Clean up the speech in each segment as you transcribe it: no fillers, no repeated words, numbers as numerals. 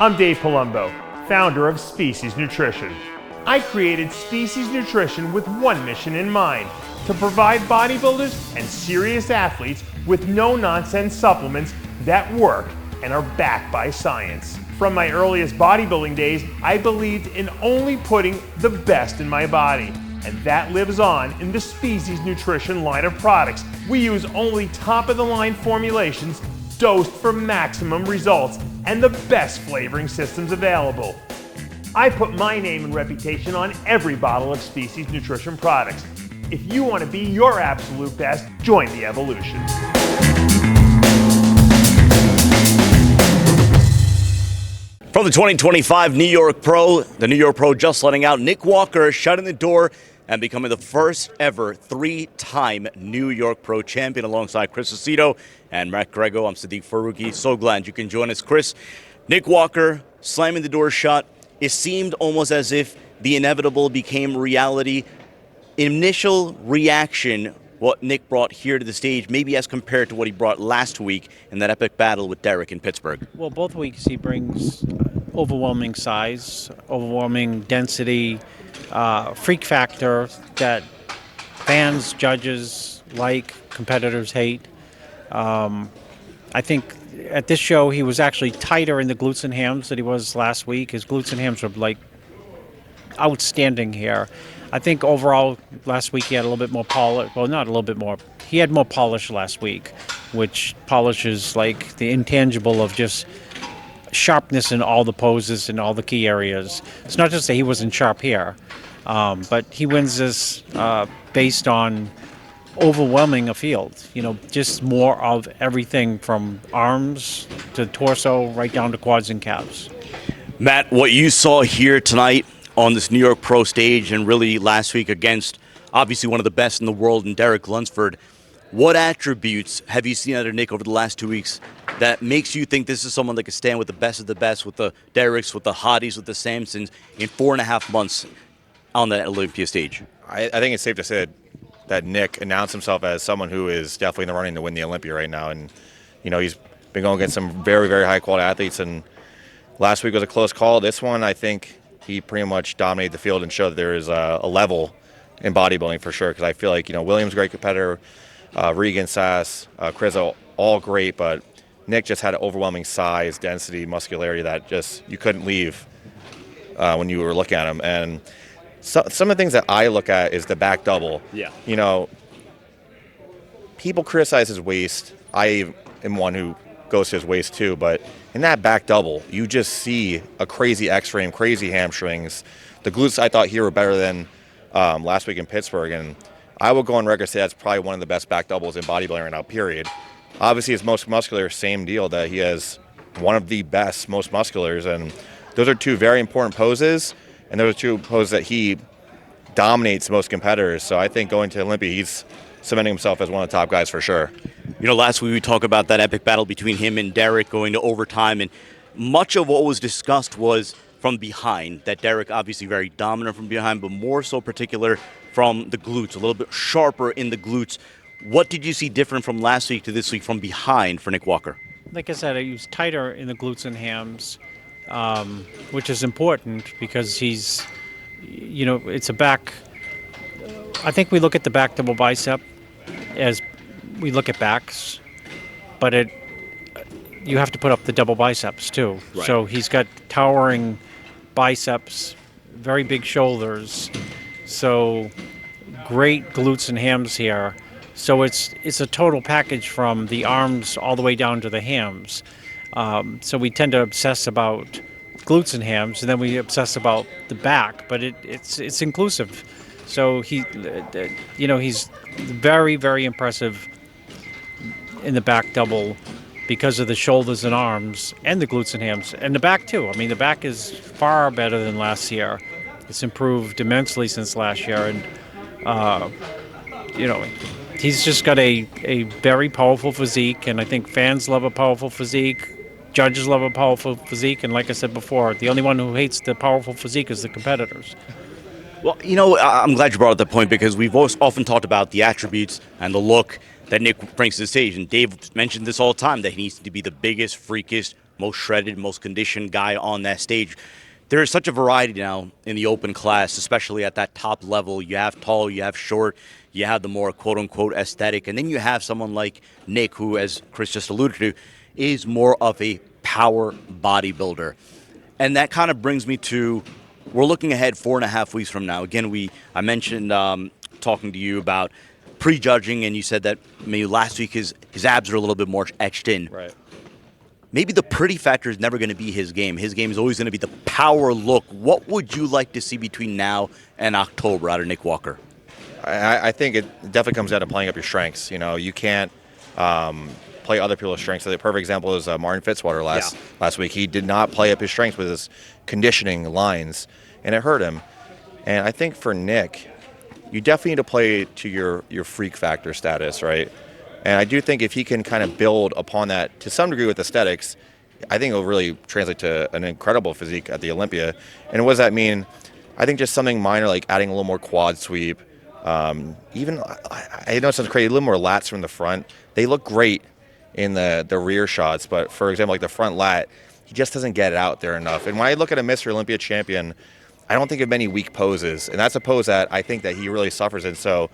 I'm Dave Palumbo, founder of Species Nutrition. I created Species Nutrition with one mission in mind: to provide bodybuilders and serious athletes with no-nonsense supplements that work and are backed by science. From my earliest bodybuilding days, I believed in only putting the best in my body, and that lives on in the Species Nutrition line of products. We use only top-of-the-line formulations dosed for maximum results and the best flavoring systems available. I put my name and reputation on every bottle of Species Nutrition products. If you want to be your absolute best, join the evolution. From the 2025 New York Pro, the New York Pro just letting out Nick Walker, shutting the door and becoming the first ever three-time New York Pro champion alongside Kriso and Saso and Matt Greggo. I'm Siddique Farooqi. So glad you can join us, Chris. Nick Walker slamming the door shut. It seemed almost as if the inevitable became reality. Initial reaction, what Nick brought here to the stage, maybe as compared to what he brought last week in that epic battle with Derek in Pittsburgh. Well, both weeks he brings overwhelming size, overwhelming density, freak factor that fans, judges like, competitors hate. I think at this show he was actually tighter in the glutes and hams than he was last week. His glutes and hams were like outstanding here. I think overall last week he had a little bit more polish. Well, not a little bit more. He had more polish last week, which polish is like the intangible of just sharpness in all the poses and all the key areas. It's not just that he wasn't sharp here, but he wins this based on overwhelming a field. You know, just more of everything from arms to torso right down to quads and calves. Matt, what you saw here tonight on this New York Pro stage and really last week against obviously one of the best in the world in Derek Lunsford, what attributes have you seen out of Nick over the last 2 weeks that makes you think this is someone that can stand with the best of the best, with the Derricks, with the Hotties, with the Samsons in 4.5 months on that Olympia stage? I think it's safe to say that Nick announced himself as someone who is definitely in the running to win the Olympia right now. And, you know, he's been going against some very, very high-quality athletes. And last week was a close call. This one, I think he pretty much dominated the field and showed that there is a level in bodybuilding for sure. Because I feel like, you know, Williams, great competitor, Regan, Sass, Kriso, all great. But Nick just had an overwhelming size, density, muscularity that just you couldn't leave when you were looking at him. And some of the things that I look at is the back double. Yeah. You know, people criticize his waist. I am one who goes to his waist too, but in that back double, you just see a crazy X-frame, crazy hamstrings. The glutes I thought here were better than last week in Pittsburgh, and I will go on record and say that's probably one of the best back doubles in bodybuilding right now, period. Obviously, his most muscular, same deal, that he has one of the best, most musculars, and those are two very important poses. And those are two poses that he dominates most competitors. So I think going to Olympia, he's cementing himself as one of the top guys for sure. You know, last week we talked about that epic battle between him and Derek going to overtime, and much of what was discussed was from behind. That Derek obviously very dominant from behind, but more so particular from the glutes, a little bit sharper in the glutes. What did you see different from last week to this week from behind for Nick Walker? Like I said, he was tighter in the glutes and hams. Which is important because he's, you know, it's a back. I think we look at the back double bicep as we look at backs, but you have to put up the double biceps too. Right. So he's got towering biceps, very big shoulders, so great glutes and hams here. So it's a total package from the arms all the way down to the hams. So we tend to obsess about glutes and hams, and then we obsess about the back, but it's inclusive. So he's very, very impressive in the back double because of the shoulders and arms and the glutes and hams, and the back too. I mean, the back is far better than last year. It's improved immensely since last year, and you know, he's just got a very powerful physique, and I think fans love a powerful physique. Judges love a powerful physique, and like I said before, the only one who hates the powerful physique is the competitors. Well, you know, I'm glad you brought up that point because we've often talked about the attributes and the look that Nick brings to the stage. And Dave mentioned this all the time, that he needs to be the biggest, freakiest, most shredded, most conditioned guy on that stage. There is such a variety now in the open class, especially at that top level. You have tall, you have short, you have the more quote-unquote aesthetic, and then you have someone like Nick, who, as Chris just alluded to, is more of a power bodybuilder. And that kind of brings me to, we're looking ahead 4.5 weeks from now. Again, I mentioned talking to you about prejudging, and you said that maybe last week his abs are a little bit more etched in. Right. Maybe the pretty factor is never going to be his game. His game is always going to be the power look. What would you like to see between now and October out of Nick Walker? I think it definitely comes down to playing up your strengths. You know, you can't play other people's strengths. So the perfect example is Martin Fitzwater last week. He did not play up his strengths with his conditioning lines, and it hurt him. And I think for Nick, you definitely need to play to your freak factor status, right? And I do think if he can kind of build upon that to some degree with aesthetics, I think it'll really translate to an incredible physique at the Olympia. And what does that mean? I think just something minor like adding a little more quad sweep. Even, I know it sounds crazy, a little more lats from the front. They look great in the rear shots, but for example, like the front lat, he just doesn't get it out there enough. And when I look at a Mr. Olympia champion, I don't think of many weak poses, and that's a pose that I think that he really suffers in. So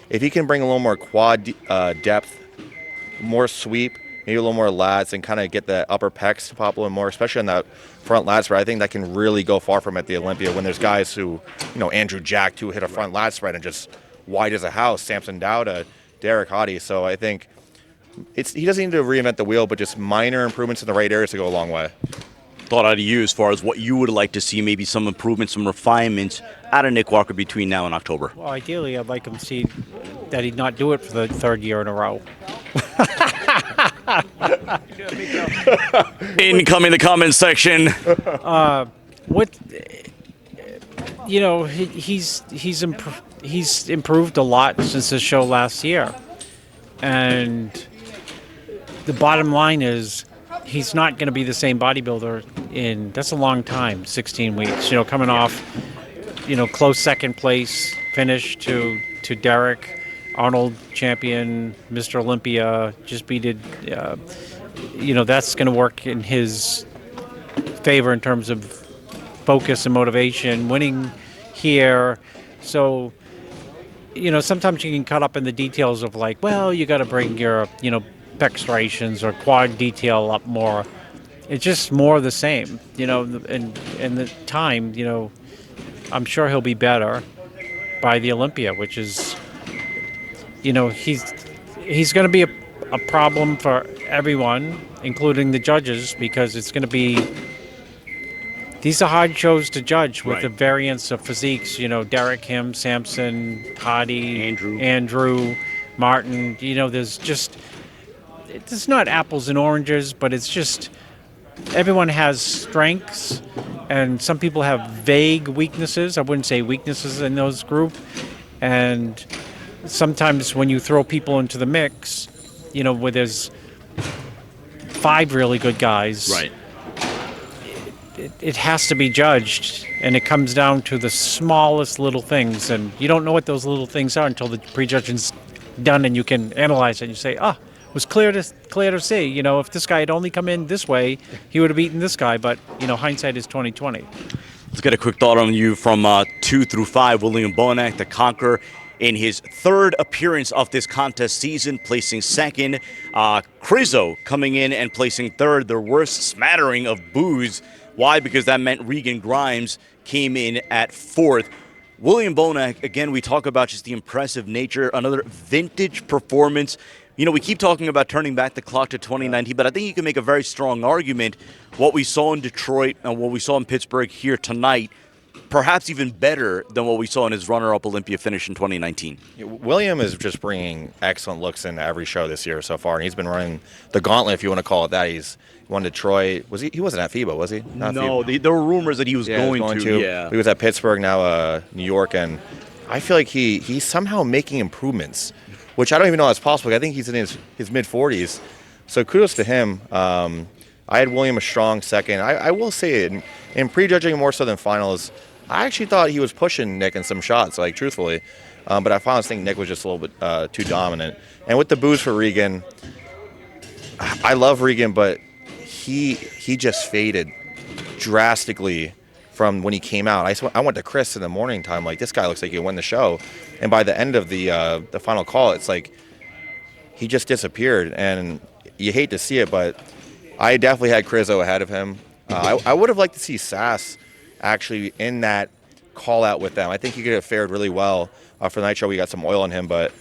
if he can bring a little more quad depth, more sweep, maybe a little more lats, and kind of get the upper pecs to pop a little more, especially on that front lat spread, I think that can really go far from at the Olympia when there's guys who, you know, Andrew Jack, who hit a front lat spread and just wide as a house, Samson Dowda, Derek Hottie. So I think he doesn't need to reinvent the wheel, but just minor improvements in the right areas to go a long way. Thought out of you as far as what you would like to see, maybe some improvements, some refinements out of Nick Walker between now and October. Well, ideally, I'd like him to see that he'd not do it for the third year in a row. Incoming the comment section. He's improved a lot since his show last year, and the bottom line is he's not going to be the same bodybuilder that's a long time, 16 weeks. You know, coming off, close second place finish to Derek, Arnold champion, Mr. Olympia, just beated. That's going to work in his favor in terms of focus and motivation, winning here. So, sometimes you can cut up in the details of like, well, you got to bring your, pec striations or quad detail up more. It's just more of the same, and the time, I'm sure he'll be better by the Olympia, which is, he's going to be a problem for everyone, including the judges, because it's going to be, these are hard shows to judge with the variance of physiques, Derek, him, Samson, Hottie, Andrew, Martin, it's not apples and oranges, but it's just everyone has strengths, and some people have vague weaknesses. I wouldn't say weaknesses in those group. And sometimes when you throw people into the mix, where there's 5 really good guys, it has to be judged, and it comes down to the smallest little things, and you don't know what those little things are until the prejudging's done, and you can analyze it and you say, it was clear to see, if this guy had only come in this way, he would have beaten this guy, but hindsight is 20/20. Let's get a quick thought on you from 2 through 5. William Bonac, the conqueror, in his 3rd appearance of this contest season, placing 2nd. Kriso coming in and placing 3rd. The worst smattering of boos. Why? Because that meant Regan Grimes came in at 4th. William Bonac, again, we talk about just the impressive nature, another vintage performance. We keep talking about turning back the clock to 2019, but I think you can make a very strong argument. What we saw in Detroit and what we saw in Pittsburgh here tonight, perhaps even better than what we saw in his runner-up Olympia finish in 2019. William is just bringing excellent looks into every show this year so far, and he's been running the gauntlet, if you want to call it that. He's won Detroit. He wasn't at FIBA, was he? Not no, there were rumors that he was going to. Yeah. He was at Pittsburgh, now New York, and I feel like he's somehow making improvements, which I don't even know that's possible. I think he's in his mid-40s. So kudos to him. I had William a strong 2nd. I will say, in prejudging more so than finals, I actually thought he was pushing Nick in some shots, like, truthfully. But I finally think Nick was just a little bit too dominant. And with the boos for Regan, I love Regan, but he just faded drastically from when he came out. I went to Chris in the morning time, like, this guy looks like he'll win the show. And by the end of the final call, it's like he just disappeared. And you hate to see it, but I definitely had Kriso ahead of him. I would have liked to see Sass actually in that call out with them. I think he could have fared really well for the night show. We got some oil on him, but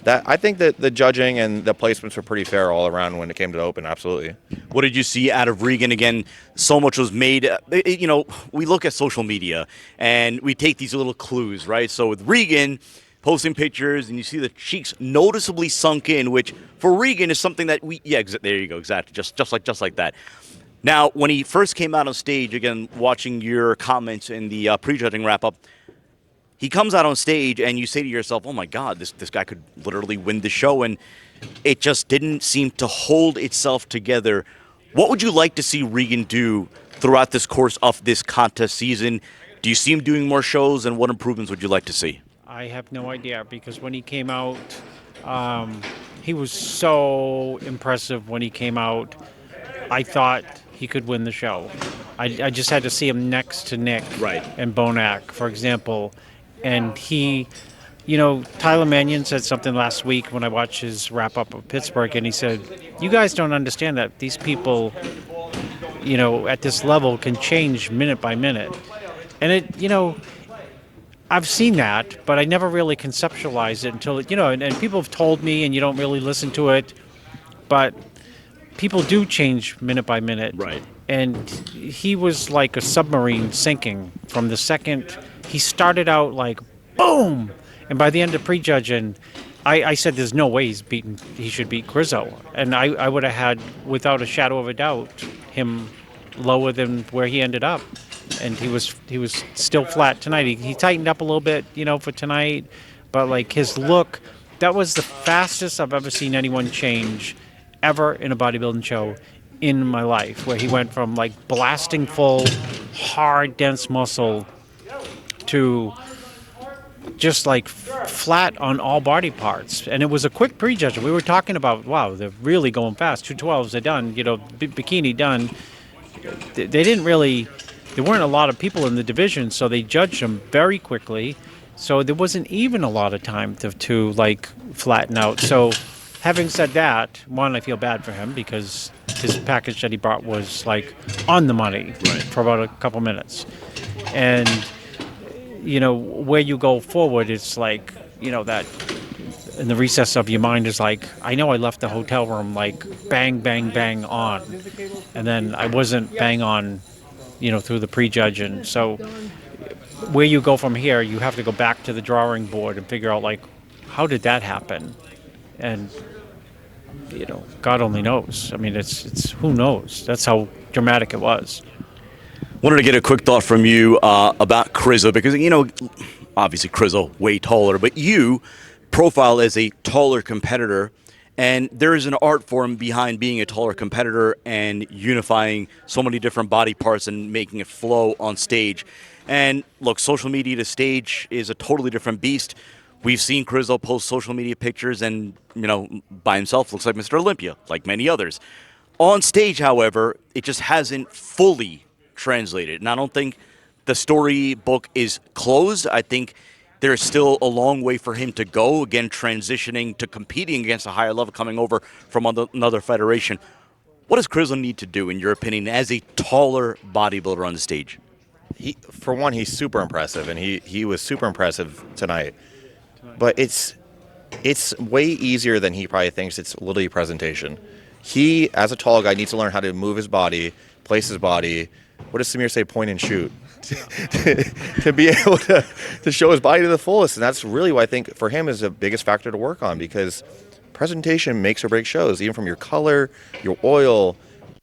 I think that the judging and the placements were pretty fair all around when it came to the Open. Absolutely. What did you see out of Regan? Again, so much was made. We look at social media and we take these little clues, right? So with Regan posting pictures and you see the cheeks noticeably sunk in, which for Regan is something that there you go, exactly, just like that. Now, when he first came out on stage, again, watching your comments in the prejudging wrap-up, he comes out on stage and you say to yourself, oh my God, this guy could literally win the show, and it just didn't seem to hold itself together. What would you like to see Regan do throughout this course of this contest season? Do you see him doing more shows, and what improvements would you like to see? I have no idea, because when he came out, he was so impressive when he came out. I thought he could win the show. I just had to see him next to Nick and Bonac, for example. And he, Tyler Mannion said something last week when I watched his wrap-up of Pittsburgh, and he said, you guys don't understand that these people, at this level can change minute by minute. And I've seen that, but I never really conceptualized it until, and people have told me, and you don't really listen to it, but people do change minute by minute. Right. And he was like a submarine sinking from the second he started out, like, boom! And by the end of prejudging, I said there's no way he should beat Kriso. And I would have had, without a shadow of a doubt, him lower than where he ended up. And he was still flat tonight. He tightened up a little bit, for tonight. But, like, his look, that was the fastest I've ever seen anyone change ever in a bodybuilding show in my life, where he went from, like, blasting full, hard, dense muscle to just, like, flat on all body parts. And it was a quick prejudge. We were talking about, wow, they're really going fast. 212s, they're done. Bikini done. There weren't a lot of people in the division, so they judged them very quickly. So there wasn't even a lot of time to like, flatten out. So having said that, one, I feel bad for him because his package that he brought was, like, on the money for about a couple minutes. And, where you go forward, it's like, that in the recess of your mind is like, I know I left the hotel room, like, bang, bang, bang on. And then I wasn't bang on, through the prejudge. And so where you go from here, you have to go back to the drawing board and figure out, like, how did that happen? And, God only knows. I mean, it's who knows? That's how dramatic it was. Wanted to get a quick thought from you about Kriso, because, obviously Kriso way taller, but you profile as a taller competitor, and there is an art form behind being a taller competitor and unifying so many different body parts and making it flow on stage. And look, social media to stage is a totally different beast. We've seen Kriso post social media pictures and, by himself looks like Mr. Olympia, like many others. On stage, however, it just hasn't fully translated. And I don't think the storybook is closed. I think there's still a long way for him to go, again, transitioning to competing against a higher level, coming over from another federation. What does Kriso need to do, in your opinion, as a taller bodybuilder on the stage? For one, he's super impressive, and he was super impressive tonight. But it's way easier than he probably thinks. It's literally presentation. He, as a tall guy, needs to learn how to move his body, place his body. What does Samir say? Point and shoot. To be able to show his body to the fullest. And that's really what I think for him is the biggest factor to work on, because presentation makes or breaks shows, even from your color, your oil,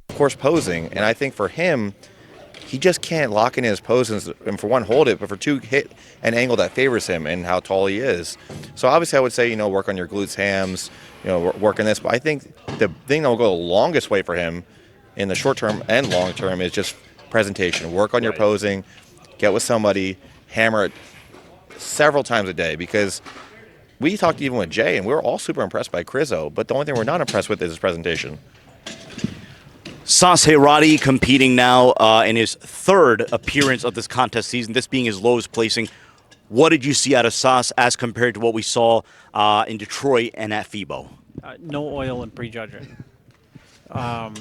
of course, posing. And I think for him, he just can't lock in his poses and, for one, hold it, but for two, hit an angle that favors him and how tall he is. So obviously I would say, work on your glutes, hams, work on this. But I think the thing that will go the longest way for him in the short term and long term is just presentation. Work on your posing, get with somebody, hammer it several times a day, because we talked even with Jay and we were all super impressed by Kriso, but the only thing we're not impressed with is his presentation. Saso competing now in his third appearance of this contest season, this being his lowest placing. What did you see out of Sas as compared to what we saw in Detroit and at FIBO? No oil in prejudging. I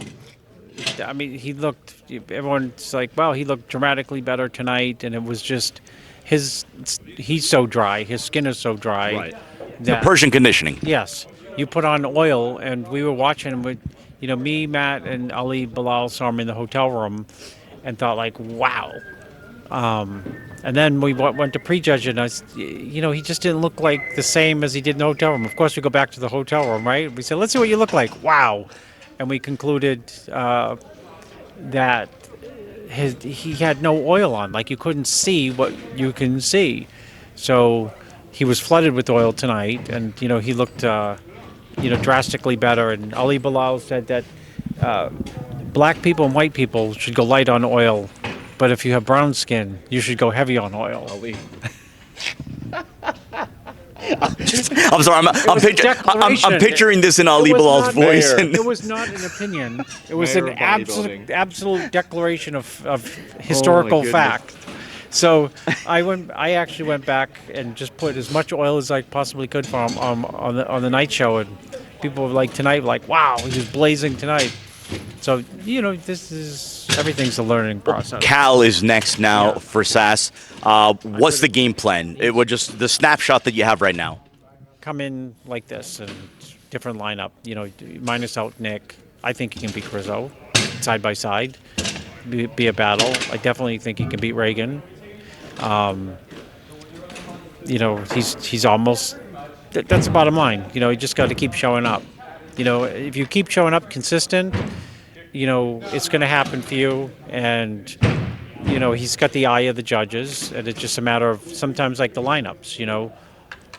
mean, he looked, everyone's like, well, he looked dramatically better tonight, and it was just he's so dry, his skin is so dry. Right. The Persian conditioning. Yes. You put on oil, and we were watching with, me, Matt, and Ali Bilal saw him in the hotel room and thought, like, wow. And then we went to prejudge, and he just didn't look like the same as he did in the hotel room. Of course, we go back to the hotel room, right? We said, let's see what you look like. Wow. And we concluded that he had no oil on. Like, you couldn't see what you can see. So he was flooded with oil tonight, and, he looked, drastically better. And Ali Bilal said that black people and white people should go light on oil, but if you have brown skin, you should go heavy on oil. I'm sorry. I'm picturing this in Ali Bilal's voice. It was not an opinion. It was an absolute declaration of historical fact. So I actually went back and just put as much oil as I possibly could for him on the night show, and people were like tonight, like, wow, he was blazing tonight. So everything's a learning process. Cal is next now for Sas. What's the game plan? It was just the snapshot that you have right now. Come in like this and different lineup. Minus out Nick. I think he can beat Kriso side by side. Be a battle. I definitely think he can beat Reagan. He's almost. That's the bottom line. You just got to keep showing up. If you keep showing up consistent, it's going to happen for you. And, he's got the eye of the judges, and it's just a matter of sometimes like the lineups,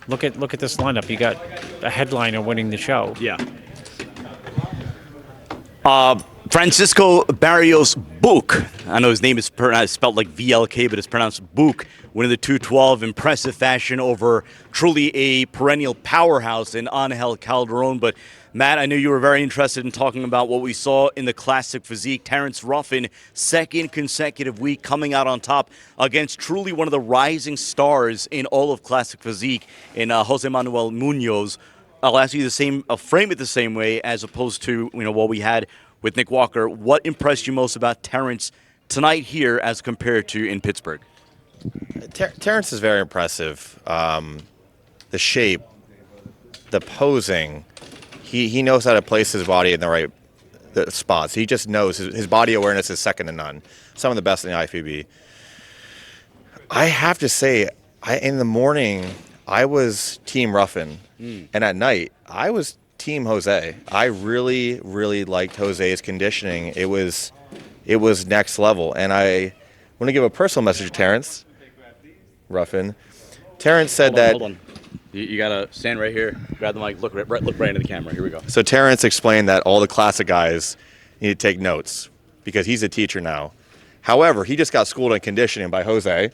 Look at this lineup. You got a headliner winning the show. Yeah. Francisco Barrios Buch. I know his name is spelled like VLK, but it's pronounced Buch. Winning the 212, impressive fashion over truly a perennial powerhouse in Angel Calderon. But Matt, I know you were very interested in talking about what we saw in the classic physique. Terrence Ruffin, second consecutive week coming out on top against truly one of the rising stars in all of classic physique in Jose Manuel Munoz. I'll ask you frame it the same way as opposed to what we had with Nick Walker. What impressed you most about Terrence tonight here as compared to in Pittsburgh? Terrence is very impressive. The shape, the posing, he knows how to place his body in the right spots. He just knows his body awareness is second to none. Some of the best in the IFBB. I have to say, in the morning, I was Team Ruffin, and at night, I was Team Jose. I really, really liked Jose's conditioning. It was next level, and I want to give a personal message to Terrence Ruffin. Terrence said Hold on. You gotta stand right here, grab the mic, look right into the camera. Here we go. So Terrence explained that all the classic guys need to take notes because he's a teacher now. However, he just got schooled in conditioning by Jose.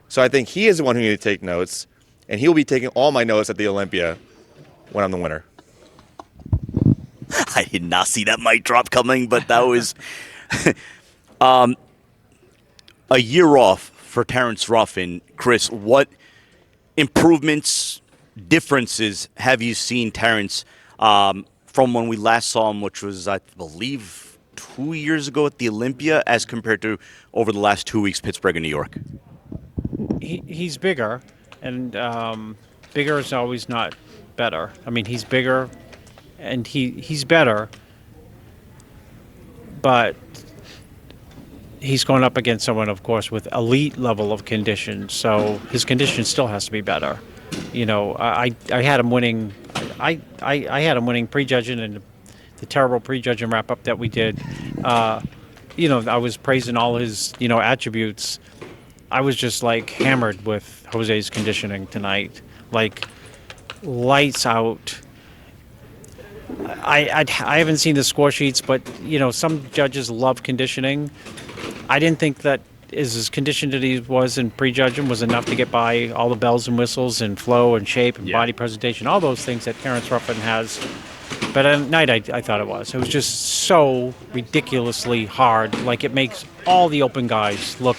So I think he is the one who needs to take notes, and he'll be taking all my notes at the Olympia when I'm the winner. I did not see that mic drop coming, but that was a year off for Terrence Ruffin. Chris, what improvements, differences have you seen Terrence from when we last saw him, which was, I believe, 2 years ago at the Olympia, as compared to over the last 2 weeks, Pittsburgh and New York? He's bigger, and bigger is always not better. I mean, he's bigger, and he's better, but he's going up against someone, of course, with elite level of condition. So his condition still has to be better. I had him winning. I had him winning prejudging, and the terrible prejudging wrap up that we did. I was praising all his attributes. I was just like hammered with Jose's conditioning tonight, like lights out. I haven't seen the score sheets, but some judges love conditioning. I didn't think that as conditioned as he was in prejudging was enough to get by all the bells and whistles and flow and shape and body presentation, all those things that Terrence Ruffin has. But at night, I thought it was. It was just so ridiculously hard. Like, it makes all the open guys look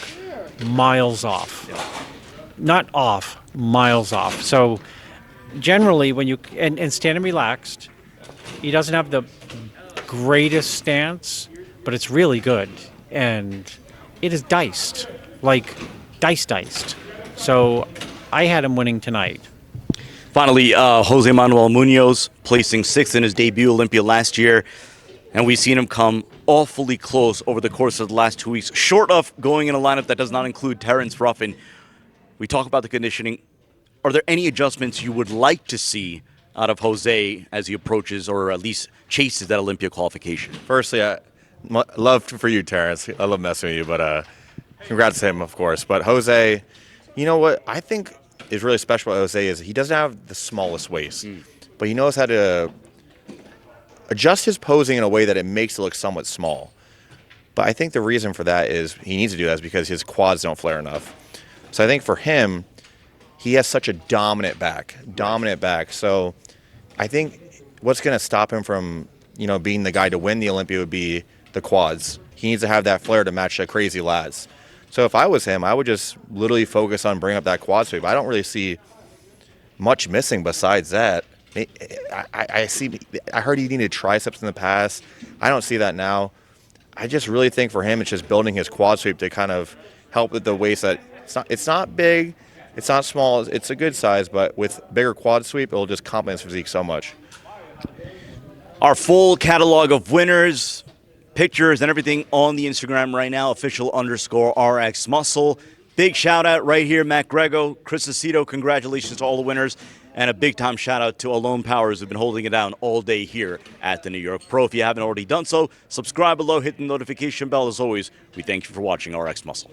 miles off. Not off, miles off. So generally, when you and standing relaxed, he doesn't have the greatest stance, but it's really good. And it is diced, like diced. So I had him winning tonight. Finally, Jose Manuel Munoz placing 6th in his debut Olympia last year. And we've seen him come awfully close over the course of the last 2 weeks, short of going in a lineup that does not include Terrence Ruffin. We talk about the conditioning. Are there any adjustments you would like to see out of Jose as he approaches or at least chases that Olympia qualification? Firstly, love for you, Terrence. I love messing with you, but congrats to him, of course. But Jose, you know what I think is really special about Jose is he doesn't have the smallest waist, but he knows how to adjust his posing in a way that it makes it look somewhat small. But I think the reason for that is he needs to do that is because his quads don't flare enough. So I think for him, he has such a dominant back. So I think what's going to stop him from, being the guy to win the Olympia would be the quads. He needs to have that flare to match the crazy lats. So if I was him, I would just literally focus on bringing up that quad sweep. I don't really see much missing besides that. I heard he needed triceps in the past. I don't see that now. I just really think for him, it's just building his quad sweep to kind of help with the waist that it's not big, it's not small, it's a good size, but with bigger quad sweep, it'll just complement his physique so much. Our full catalog of winners, pictures, and everything on the Instagram right now, official_RX Muscle. Big shout out right here, Matt Greggo, Aceto, congratulations to all the winners. And a big time shout out to Alone Powers who've been holding it down all day here at the New York Pro. If you haven't already done so, subscribe below, hit the notification bell. As always, we thank you for watching RX Muscle.